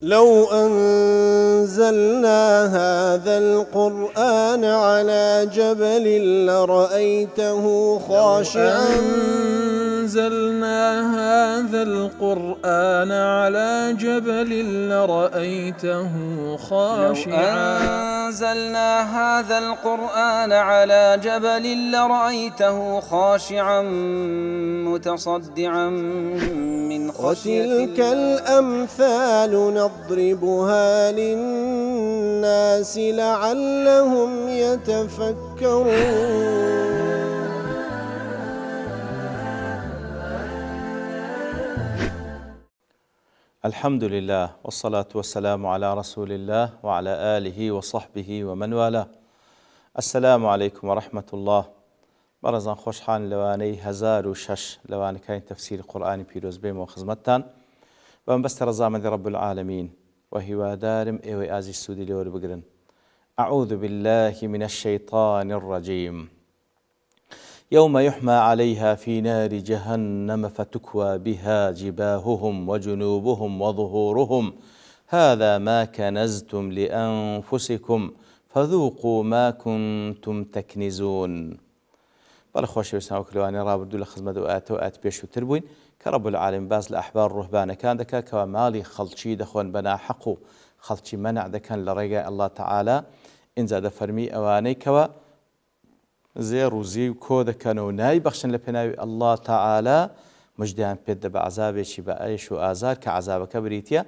لو أنزلنا هذا القرآن على جبل لرأيته خاشعا أنزلنا هذا القرآن على جبل لرأيته خاشعا أنزلنا هذا القرآن على جبل لرأيته خاشعا متصدعا من خشية وتلك الأمثال نضربها للناس لعلهم يتفكرون. الحمد لله والصلاة والسلام على رسول الله وعلى آله وصحبه ومن والاه. السلام عليكم ورحمة الله. برزان خوشحان لواني 1006 لواني كاين تفسير قرآن بيروز بيم وخزمتان ومن بست رزامة رب العالمين وهو دارم ايوي آزي السودي لور بقرن. أعوذ بالله من الشيطان الرجيم. يوم يحمى عليها في نار جهنم فتكوى بها جباههم وجنوبهم وظهورهم هذا ما كنزتم لأنفسكم فذوقوا ما كنتم تكنزون. بلخوش بسنا وكلواني رابردو لخزمة وآت بيشو تربوين كرب العالم باز الأحبار رهبان كان دكا كوامالي خلشي دخون بنا حقو خلشي منع دكان لرقاء الله تعالى إن زاد فرمي أواني كوا زێ ڕووزی و کۆ دەکەن و نایبەخشن لە پێناوی الله تعالى مژدەیان پێدە بە عەزابێکی بە ئەیش و ئازار کە عەزابەکە بریتیە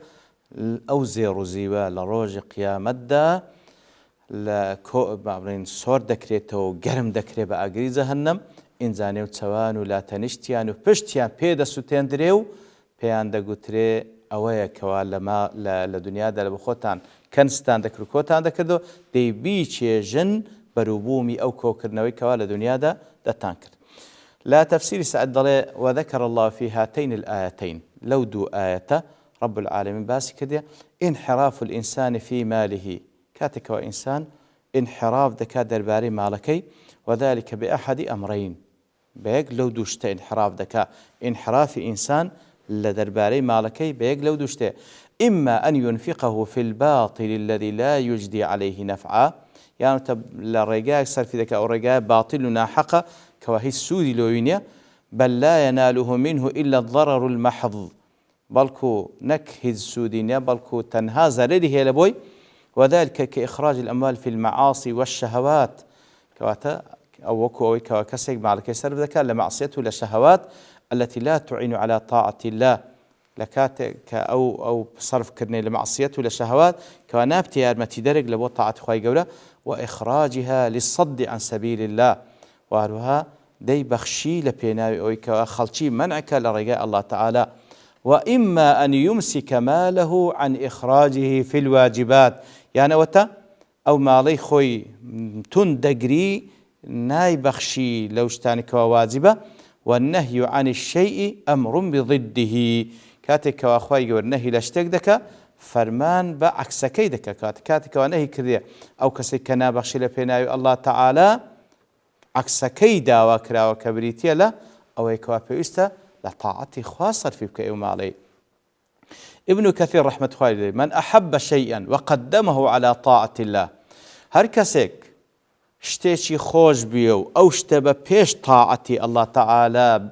ئەو زێ ڕووزیوە لە ڕۆژی قیامەتدا لە سۆر دەکرێتەوە و گەرم دەکرێت بە ئاگری جەهەنەم ئینجانێ و چەوان و لاتەنیشتیان و پشتیان پێدەسووتێندرێ و پێیان دەگوترێ ئەوەیە کەوا لە دنیادا لە بخۆتان کەنجتان دەکرد و کۆتان دەکردەوە دەی بیچێژن بروبومي أو كوكرنوي كوالا دنيا دا تانكر. لا تفسير سعد ضلي وذكر الله في هاتين الآيتين لو دو آية رب العالمين باسي كده انحراف الإنسان في ماله كاتك وإنسان انحراف دكا درباري مالكي وذلك بأحد أمرين بيق لو دوشت انحراف دكا انحراف إنسان لدرباري مالكي بيق لو دوشت إما أن ينفقه في الباطل الذي لا يجدي عليه نفعا يعني للرجاء صرف ذكاء أو رجاء باطل ناحقة كواهي السودي لوينيا بل لا يناله منه إلا الضرر المحض بلكو نكهد السودينيا بلكو تنهاز لديه لبوي وذلك كإخراج الأموال في المعاصي والشهوات كواتا أو كسيق مع الكسر ذكاء لمعصيته لشهوات التي لا تعين على طاعة الله لكاتك أو صرف كرني لمعصيته لشهوات كونابتي أرمتي درج لبو طاعة خواي قوله وإخراجها للصد عن سبيل الله وهروها دي بخشي لبيناوي أويكا خلشي منعك لرجاء الله تعالى وإما أن يمسك ماله عن إخراجه في الواجبات يعني وتا أو مالي خوي تندقري ناي بخشي لوشتانك واجبة والنهي عن الشيء أمر بضده كاتك وأخوي والنهي لاشتك دكا فرمان بعكسكي دكا كاتك ونهي كذا أو كسيك نابخشي لبيناوي الله تعالى عكسكي داوا كراوا كبريتيا لا أو يكوا بيستا لطاعتي خاصة في بكيوم عليه. ابن كثير رحمة الله عليه من أحب شيئا وقدمه على طاعة الله هر كسيك شتيشي خوش بيو أو شتبه بيش طاعتي الله تعالى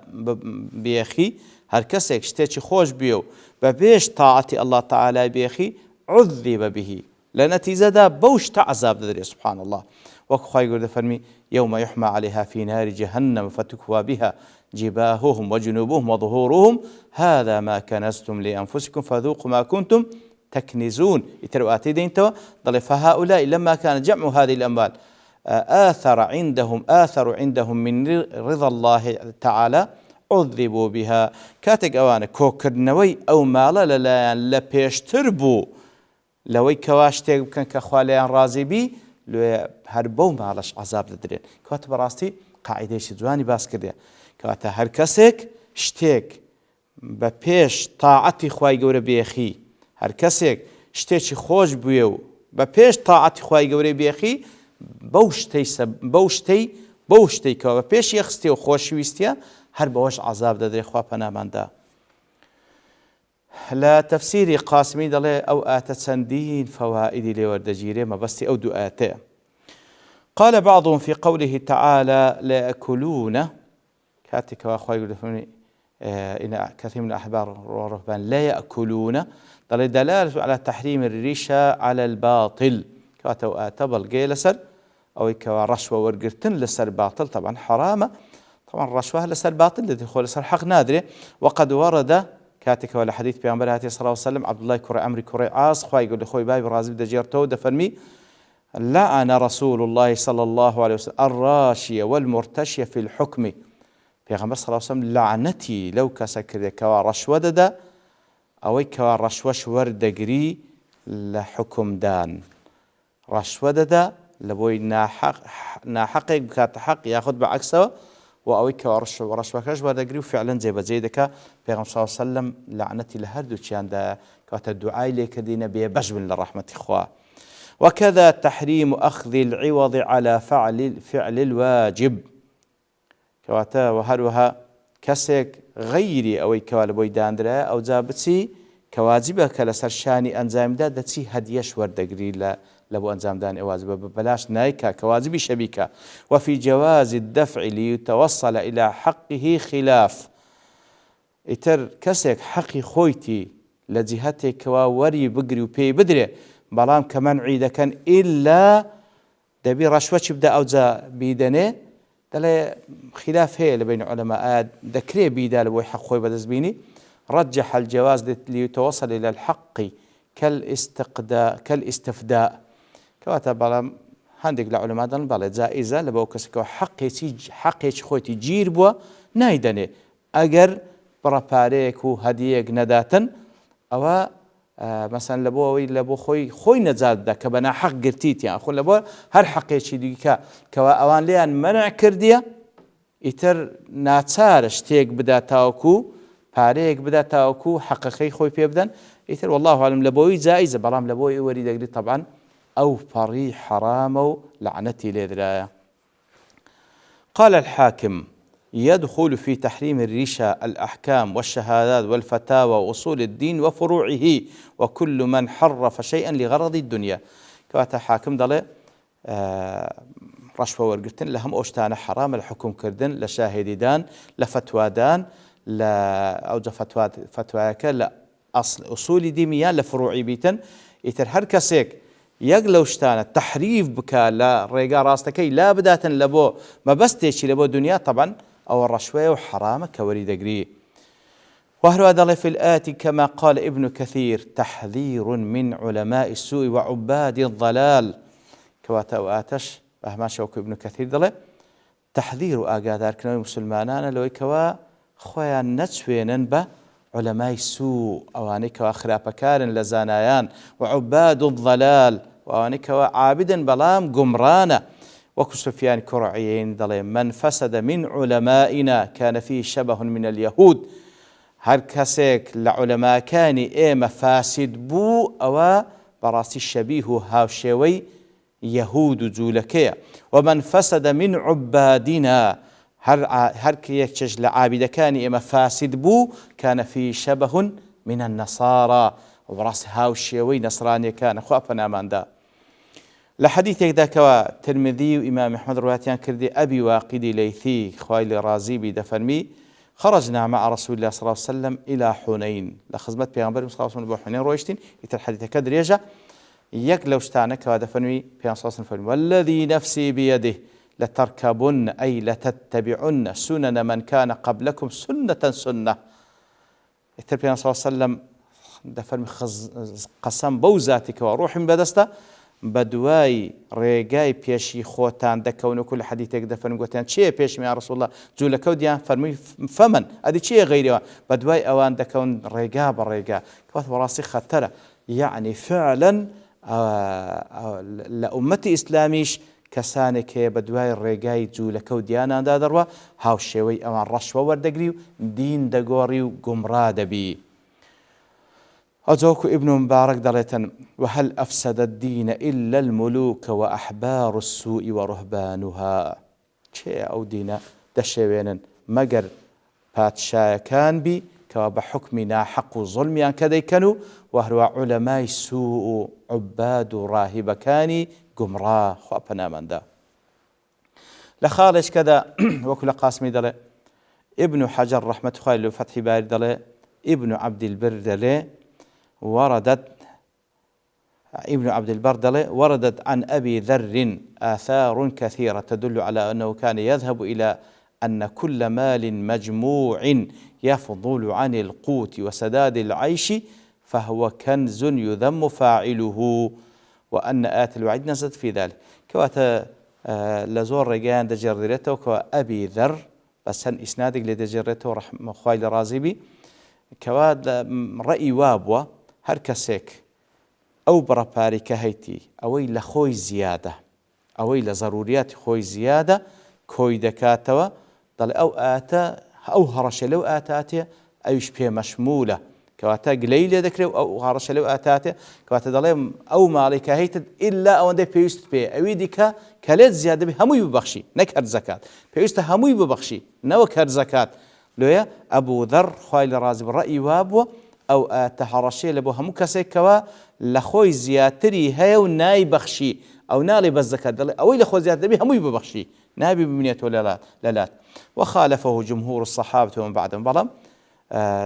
بيخي هر كسيك شتيشي خوش بيو ببيش طاعتي الله تعالى بيخي عذب به لنتيجة دا بوش تعذاب دري سبحان الله وكخوا يقول فرمي يوم يحمى عليها في نار جهنم فتكوى بها جباههم وجنوبهم وظهورهم هذا ما كنزتم لأنفسكم فذوقوا ما كنتم تكنزون يترواتي دينتوا ضل فهؤلاء لما كان جمع هذه الأموال آثر عندهم من رضا الله تعالى عذبوا بها كاتك أوانا كوكرنوي أو مالا للايان لبيشتربو لوي كواشتك بكن كخواليان رازي بي لو هربو مالش عذاب ددرين كوات براستي قاعدة شدواني باس كده كوات هركسك شتك ببيش طاعتي خواي قوري بيخي هركسك شتيشي خوش بيو ببيش طاعتي خواي قوري بيخي بوشتي كوا ببيش يخستي وخوش ويستيا هر بوش عذاب ددري خوا پناماندا لا تفسيري قاسمي دلي أو آتسندين فوائدي لوردجيري ما بستي أو دؤاتي. قال بعضهم في قوله تعالى لا يأكلون كاتك وأخوي يقول إن كثير من الأحبار والرهبان لا يأكلون دلالة على تحريم الريشة على الباطل كاتو آتبل جيلسر أو كوا رشوة ورقرتن لسر باطل طبعا حرامة طبعا الرشوة لسر باطل لدخول لسر حق نادرة. وقد ورد كاتك ولا حديث بيغمبر هاتي صلى الله عليه وسلم عبد الله كري عمري كري عاص خوي يقول لخوي باي برازي بدا جيرتو دفرمي لعن رسول الله صلى الله عليه وسلم الراشية والمرتشية في الحكم. بيغمبر صلى الله عليه وسلم لعنتي لو كسكر كوا رشوة ددا أو كوا رشوش وردقري لحكم دان رشوة ددا لبوي ناحق بكات حق ياخذ بعكسه وأوي كوا رشوة كاش وردقري وفعلا زي بزيدك بيغمبر صلى الله عليه وسلم لعنتي لهردو تشان دا كات الدعاء ليك دينا بيبجب للرحمة إخوة. وكذا تحريم أخذ العوض على فعل الواجب كواتا وهروها كسك غيري أو كوالبوي داندرا أو زابتسي كواجبك لسرشاني أنزام دا دتسي هديش وردقري لبو أنزام دان أواجب ببلاش نايكا كواجبي شبيكا. وفي جواز الدفع ليتوصل إلى حقه خلاف إتر كسك حقي خويتي لجهتك ووري بقري وبي بدري بلام كمان عيدا كان إلا دبي رشوة بدا أوزا بيدني دل خلاف هي بين علماء ذكري بيدا لبوي حق خوي بدزبيني رجح الجواز ليتوصل إلى الحق كالاستفداء كواتا بلام هندق العلماء دل بلا جائزة لبو كسكو حقي خويتي جير بوا نايدني أجر براباريك وهديك نداتا أو مثلا لبو خوي نزاد دا كبنا حق قرتيت يعني أخو لبو هر حقي شي ديكا كوا أوان ليان منع كرديا إتر ناتسارش تيك بدا تاوكو باريك بدا تاوكو حقيقي خوي بيبدن إتر والله أعلم لبوي جائزة بلام لبوي وريد أقري طبعا أو فري حرام لعنتي لذرايا. قال الحاكم يدخل في تحريم الريشة الأحكام والشهادات والفتاوى وأصول الدين وفروعه وكل من حرف شيئا لغرض الدنيا. كواتا حاكم ضل رشوة ورقتن لهم أوشتان حرام الحكم كردن لشاهدان لفتوادان لأوجه فتواك لا أصول دينيان لفروعي بيتن يتر هر كسيك يقلوشتان التحريف بكا لا ريقا راستكي لا بداة لبو ما بس تيشي لبو دنيا طبعا أو الرشوة وحرامة كوريد أقري. وهل هذا في الآتي كما قال ابن كثير تحذير من علماء السوء وعباد الضلال كواتا وآتش أهما شوك ابن كثير دله تحذير آقادار كنوي مسلمانان لو كوا خويا نتسوينن با علماء السوء أواني كوا خرابكار لزانايان وعباد الضلال وأواني كوا عابدا بلام قمرانا. وكو سفيان كرعيين دلي من فسد من علمائنا كان فيه شبه من اليهود هر كسيك لعلماء كان مفاسد بو أو براسي الشبيه هاوشيوي يهود جولكيا. ومن فسد من عبادنا هر كيكش لعابد كان مفاسد بو كان فيه شبه من النصارى وبراس هاوشيوي نصراني كان خوابنا من دا. لحديث ذاك ترمذي وإمام أحمد رواتيان كردي أبي واقدي ليثي خويل رازي بدفرمي خرجنا مع رسول الله صلى الله عليه وسلم إلى حنين لخزمت بيغمبر صلى الله عليه وسلم حنين رويشتين يتر حديث كدر يجا يكلوشتانك ودفرمي بيغمبر صلى الله عليه وسلم والذي نفسي بيده لتركبن أي لتتبعن سنن من كان قبلكم سنة يتر بيغمبر صلى الله عليه وسلم دفرمي قسم بوزاتك وروح بدسته بدواي ريقاي بيشي خوتان دكونو كل حديثك دفن قوتان چيه بيش يا رسول الله جولكو ديان فرمي فمن ادي چيه غيري بدواي اوان دكون ريقا بالريقا كوات وراسي خطرة يعني فعلا لأمتي إسلاميش كسانك بدواي الريقاي جولكو ديانا دادروا هاو شوي اوان رشوة وردقريو دين دقوريو قمرا دبي. أجوك ابن مبارك دليتا وهل أفسد الدين إلا الملوك وأحبار السوء ورهبانها شيء أو دينا دشوينا مقر باتشايا كان بي كوا بحكم ناحق ظلميان كديكنوا وهروا علماء سوء عباد راهبكاني قمراه خوابنا من دا لخالش كذا وكل قاسمي دله ابن حجر رحمة الله فتح باري دله ابن عبد البر دله ابن عبد البر دله وردت عن أبي ذر آثار كثيرة تدل على أنه كان يذهب إلى أن كل مال مجموع يفضل عن القوت وسداد العيش فهو كنز يذم فاعله وأن آيات الوعيد نزلت في ذلك كواتا لزور رجان دجرته كوا أبي ذر بس هن إسنادك لدجرته رحمه خويل رازبي كواد رأي وابوا هركسك أو برباري كهيتي أوي لخوي زيادة أوي لضروريات خوي زيادة كوي دكاتوا ضل أو آتا أو هرش لو آتاتي أيش بيه مشمولة كواتا قليلة ذكره أو هرش لو آتاتي كواتا ضل أو مالي كهيت إلا أو عندي بيست بيه أوي ديكا كلت زيادة به هموي ببخشي نكر زكاة بيست هموي ببخشي نوكر زكاة لويا أبو ذر خويل رازي بالرأي وابو أو تهرشي لبو همو كسيك كوا لخوي زياتري هيو ناي بخشي أو نالي بالزكاة أو لخوي زياتري به هموي ببخشي نابي بمنية ولا لا وخالفه جمهور الصحابة ومن بعدهم بلام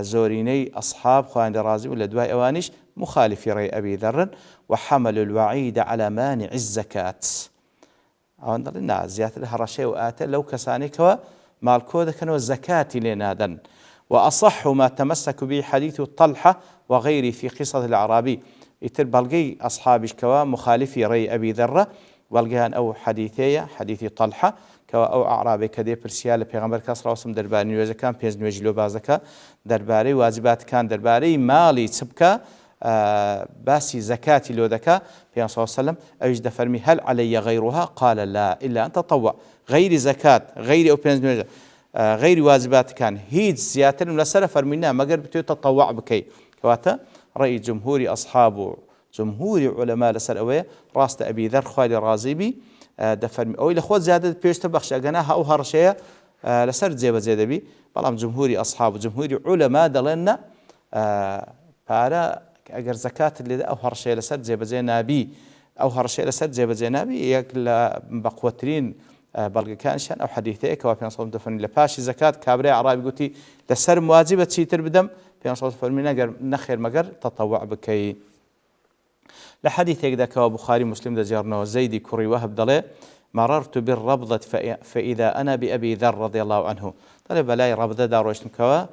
زوريني أصحاب خوان رازي ولا دواء أوانيش مخالف رأي أبي ذر وحمل الوعيد على مانع الزكاة أو أن زياتري هرشي وآتا لو كساني كوا مالكو كانوا الزكاة لنادن وأصح ما تمسك به حديث طلحة وغيره في قصة الأعرابي يتر بلغي أصحابش كوا مخالفي رأي أبي ذر بلغيان أو حديث طلحة كوا أو أعرابي كدي برسيال پیغمبر كسر وسم درباري نوجه كان پیز نوجه لو بازكا درباري واجبات كان درباري مالي تبكى باسي زكاتي لو ذكا في صلى الله عليه وسلم أجد فرمي هل علي غيرها قال لا إلا أن تطوع غير زكاة غير أو پیز نوجه غير واجبات كان هيج زيادة من السلف فرمينا مقر بتو تطوع بكي كواتا رأي جمهور أصحابه جمهور علماء لسلوية راست أبي ذر خوالي رازيبي دفرمي أو إلى خود زيادة بيشت بخش أجناها أو هرشية لسرد زيادة بي بلام جمهور أصحابه جمهور علماء دلنا بارا أجر زكاة اللي أو هرشية لسرد زي نبي أو هرشية لسرد زي نبي يقل بقوترين بلغ كانشان أو حديثي كوا في نصوص دفن لباشي زكاة كابري عربي قلتي لسر مواجبة شيتر بدم في نصوص فرمي نخير مقر تطوع بكي لحديث يقدا كوا بخاري مسلم دجارنا زيدي كري وهب ضلي مررت بالربضة فإذا أنا بأبي ذر رضي الله عنه طلب لاي ربضة داروشن كوا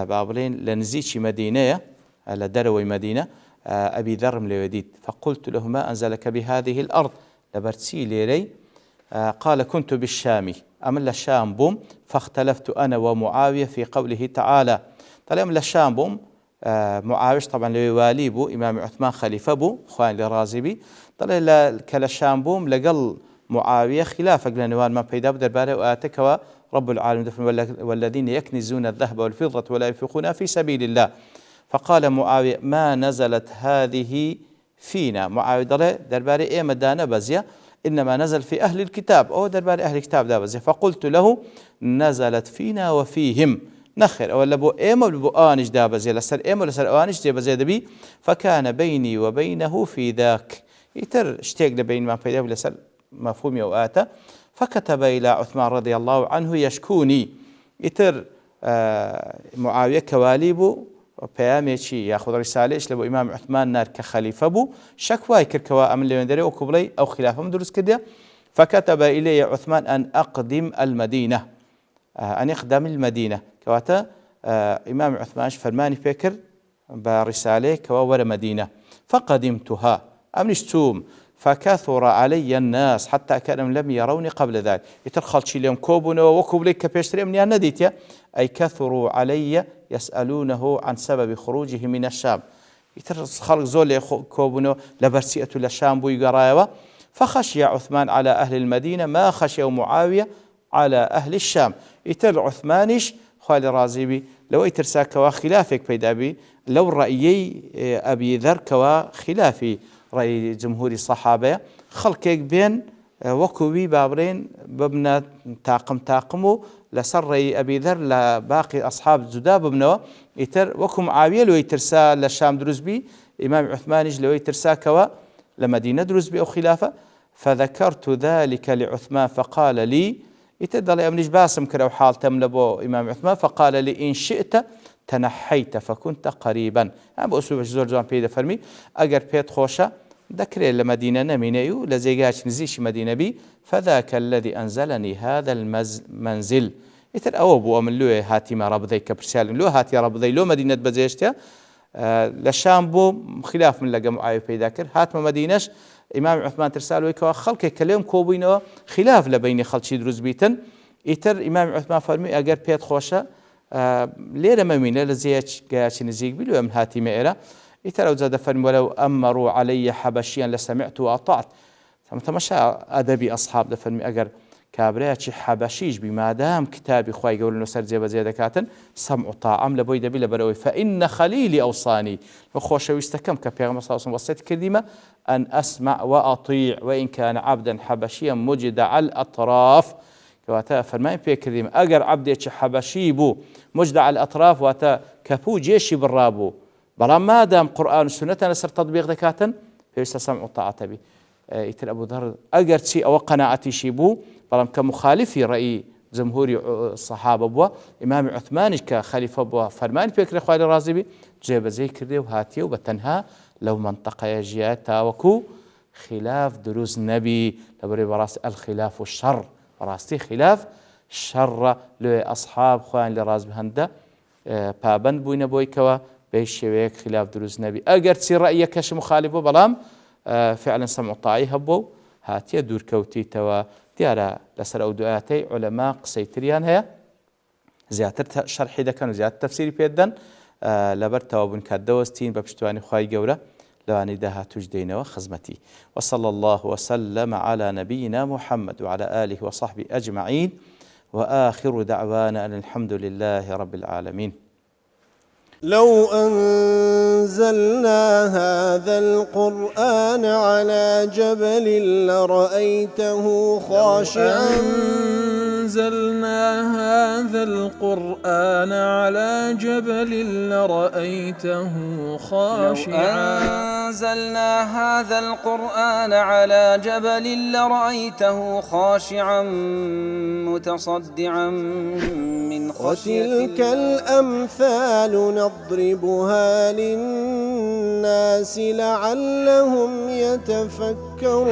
بابلين لنزيشي مدينة لدروي مدينة أبي ذر مليوديد فقلت له ما أنزلك بهذه الأرض لبرتسي لي قال كنت بالشام أمل الشام بوم فاختلفت أنا ومعاوية في قوله تعالى طلع الشام بوم معاوية طبعا لوالي بو إمام عثمان خليفة بو خوان لرازبي طلع كالشام بوم لقل معاوية خلافة لنوان ما بيدا بدرباره وآتك رب العالمين والذين يكنزون الذهب والفضة ولا ينفقون في سبيل الله فقال معاوية ما نزلت هذه فينا معاوية درباره إيه مدانا بزيا إنما نزل في أهل الكتاب أو دربار أهل الكتاب دابزي فقلت له نزلت فينا وفيهم نخر أو لبو إيم لبو آنج دابزي لسر إيم لسر آنج دابزي دبي فكان بيني وبينه في ذاك يتر اشتيق لبين ما بيده لسر مفهومي وآتا فكتب إلى عثمان رضي الله عنه يشكوني يتر معاوية كواليبو پیامێکی یاخود ڕسالەیەش لە بۆ ئیمام عوثمان نار کە خەلیفە بوو شەکوای کردکەوە ئەم لەوێندەرێ وەکو بڵێ ئەو خلافەم دروست کردێ فكتب إلي عثمان أن أقدم المدينة أن يقدم المدينة كواتا إمام عثمان فرماني فكر برسالة كوا مدينة فقدمتها أمنشتوم فكثر علي الناس حتى كانوا لم يروني قبل ذلك يترخل شي اليوم كوبنا وكوبليك كبيشتري من النديتيا أي كثروا علي يسألونه عن سبب خروجه من الشام يترخل زول كوبنا لبرسيئة للشام بو يقرايوا فخشي عثمان على أهل المدينة ما خشي معاوية على أهل الشام يتر عثمانيش خوالي رازيبي لو يترسا كوا خلافك بيدا بي لو رأيي أبي ذر كوا خلافي رأي جمهور الصحابة خلقك بين وكوبي بابرين ببنا تاقمو لسر أبي ذر لباقي أصحاب زداب بنوا يتر وكم عاويل ويترسا للشام دروز بي إمام عثمان لو يترسا كوا لمدينة دروز بي أو خلافة فذكرت ذلك لعثمان فقال لي يتدل أمنيش باسم كرو حال تملبو إمام عثمان فقال لي إن شئت تنحيت فكنت قريبا أنا بأسلوب زور جوان بيدا فرمي أجر بيت خوشة ذكري لمدينة نمينيو لزيجاش نزيش مدينة بي فذاك الذي أنزلني هذا المنزل يتر أو بو أمن لو هاتي ما ربضي كبرسال لو هاتي ربضي لو مدينة بزيشتها لشام بو خلاف من لقى معاوية بيدا كر هات ما مدينش إمام عثمان ترسال ويكوا خلق كلام كوبينو خلاف لبين خلشي دروز بيتن يتر إمام عثمان فرمي أجر بيت خوشة ليرة ممينة لزيش قاش نزيق بلو أمن هاتي مئرة يتر أو زاد فرمي ولو أمروا علي حبشيا لسمعت وأطعت تمشى أدبي أصحاب دفرمي أجر كابرياتشي حبشيش بمادام كتابي خواي يقول إنه سر زيادة زيادة كاتن سمع طاعم لبوي دبي لبروي فإن خليلي أوصاني وخوش ويستكم كبيغم صلى الله عليه وسلم كلمة أن أسمع وأطيع وإن كان عبدا حبشيا مجدع الأطراف كواتا فرماين في كلمة أجر عبدي حبشي بو مجدع الأطراف واتا كفو جيشي بالرابو بلا ما دام قرآن والسنة نسر تطبيق دكاتن فيستسمع طاعته بي يتر أبو ذر أجر شيء أو قناعتي شيبو بلام كمخالفي رأي جمهوري الصحابة بوا إمام عثمان كخليفة بوا فرمان فكر خوالي رازبي جيب زي كردي وهاتي وبتنها لو منطقة يجياتا وكو خلاف دروز نبي لبري براس الخلاف والشر براستي خلاف شر لأصحاب خوان لراز بهندا بابن بوين بويكوا بيشيويك خلاف دروز نبي أجر شي رأيك كش مخالفه بلام فعلا سمع طاعي هبو هاتي دور كوتي توا ديارا لسر أو دعاتي علماء قسيتريان هيا زيادة شرحي دا كانوا زيادة تفسيري بيدن لبر توابن كادوستين ببشتواني خواهي قورة لواني داها تجدين وخزمتي وصلى الله وسلم على نبينا محمد وعلى آله وصحبه أجمعين وآخر دعوانا أن الحمد لله رب العالمين. لو أنزلنا هذا القرآن على جبل لرأيته خاشعا أنزلنا هذا القرآن على جبل لرأيته خاشعا أنزلنا هذا القرآن على جبل لرأيته خاشعا متصدعا من خشية وتلك الأمثال نضربها للناس لعلهم يتفكرون.